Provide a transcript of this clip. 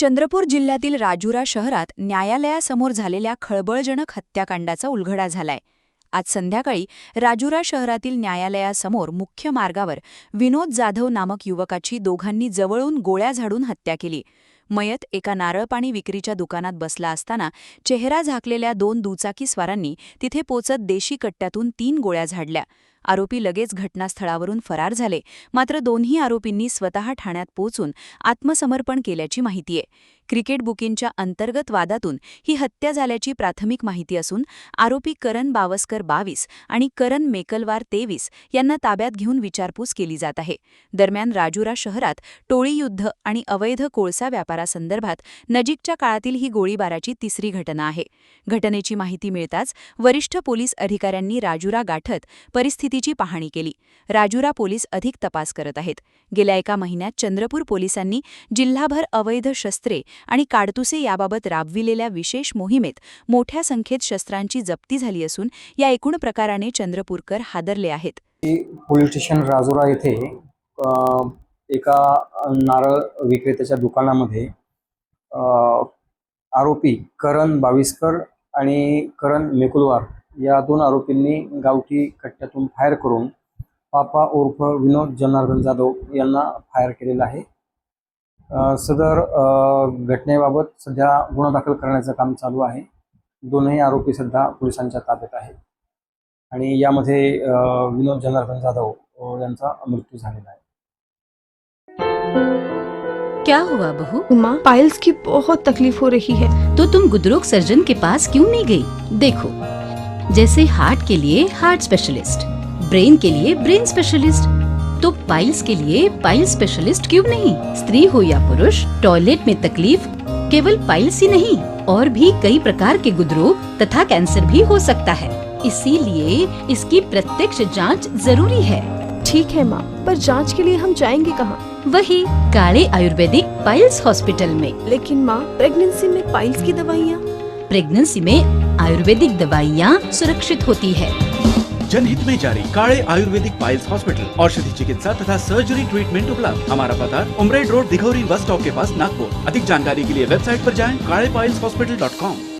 चंद्रपूर जिल्ह्यातील राजुरा शहरात न्यायालयासमोर झालेल्या खळबळजनक हत्याकांडाचा उलगडा झालाय. आज संध्याकाळी राजुरा शहरातील न्यायालयासमोर मुख्य मार्गावर विनोद जाधव नामक युवकाची दोघांनी जवळून गोळ्या झाडून हत्या केली. मयत एका नारळपाणी विक्रीच्या दुकानात बसला असताना चेहरा झाकलेल्या 2 दुचाकीस्वारांनी तिथे पोचत देशी कट्ट्यातून 3 गोळ्या झाडल्या. आरोपी लगेच घटनास्थळावरून फरार झाले. मात्र दोन्ही आरोपींनी स्वतः ठाण्यात पोहोचून आत्मसमर्पण केल्याची माहितीये. क्रिकेट बुकिंगच्या अंतर्गत वादातून ही हत्या झाल्याची प्राथमिक माहिती असून आरोपी करण बावस्कर 22 आणि करण मेकलवार 23 यांना ताब्यात घेऊन विचारपूस केली जात आहे. दरम्यान राजुरा शहरात टोळीयुद्ध आणि अवैध कोळसा व्यापारासंदर्भात नजीकच्या काळातील ही गोळीबाराची 3री घटना आहे. घटनेची माहिती मिळताच वरिष्ठ पोलीस अधिकाऱ्यांनी राजुरा गाठत परिस्थितीची पाहणी केली. राजुरा पोलीस अधिक तपास करत आहेत. गेल्या 1 महिन्यात चंद्रपूर पोलिसांनी जिल्हाभर अवैध शस्त्रे आणि काडतुसे याबाबत राबविलेल्या विशेष मोहिमेत मोठ्या संख्येत शस्त्रांची जप्ती झाली असून या एकूण प्रकाराने चंद्रपूरकर हादरले आहेत. पोलीस स्टेशन राजुरा येथे एका नारळ विक्रेत्याच्या दुकानामध्ये आरोपी करण बाविस्कर आणि करण मेकुलवार या 2 आरोपींनी गावठी कट्ट्यातून फायर करून पापा उर्फ विनोद जनार्दन जाधव यांना फायर केलेला आहे. सदर घटनेबाबत सध्या गुन्हा दाखल करण्याचं काम चालू आहे. दोनही आरोपी सध्या पोलिसांच्या ताब्यात आहेत आणि यामध्ये विनोद जनार्दन जाधव यांचा मृत्यू झालेला आहे. क्या हुआ बहू? माँ, पाइल्स की बहुत तकलीफ हो रही है। तो तुम गुदरोग सर्जन के पास क्यों नहीं गई? देखो, जैसे हार्ट के लिए हार्ट स्पेशलिस्ट, ब्रेन के लिए ब्रेन स्पेशलिस्ट, तो पाइल्स के लिए पाइल्स स्पेशलिस्ट क्यों नहीं? स्त्री हो या पुरुष, टॉयलेट में तकलीफ केवल पाइल्स ही नहीं और भी कई प्रकार के गुदरोग तथा कैंसर भी हो सकता है. इसीलिए इसकी प्रत्यक्ष जांच जरूरी है. ठीक है माँ, पर जांच के लिए हम जाएंगे कहाँ? वही काले आयुर्वेदिक पाइल्स हॉस्पिटल में. लेकिन माँ, प्रेगनेंसी में पाइल्स की दवाइयाँ? प्रेगनेंसी में आयुर्वेदिक दवाइयाँ सुरक्षित होती है. जनहित में जारी काले आयुर्वेदिक पाइल्स हॉस्पिटल, औषधि चिकित्सा तथा सर्जरी ट्रीटमेंट उपलब्ध. हमारा पता उमरेड रोड, दिघौरी बस स्टॉप के पास, नागपुर. अधिक जानकारी के लिए वेबसाइट पर जाएं kalepileshhospital.com.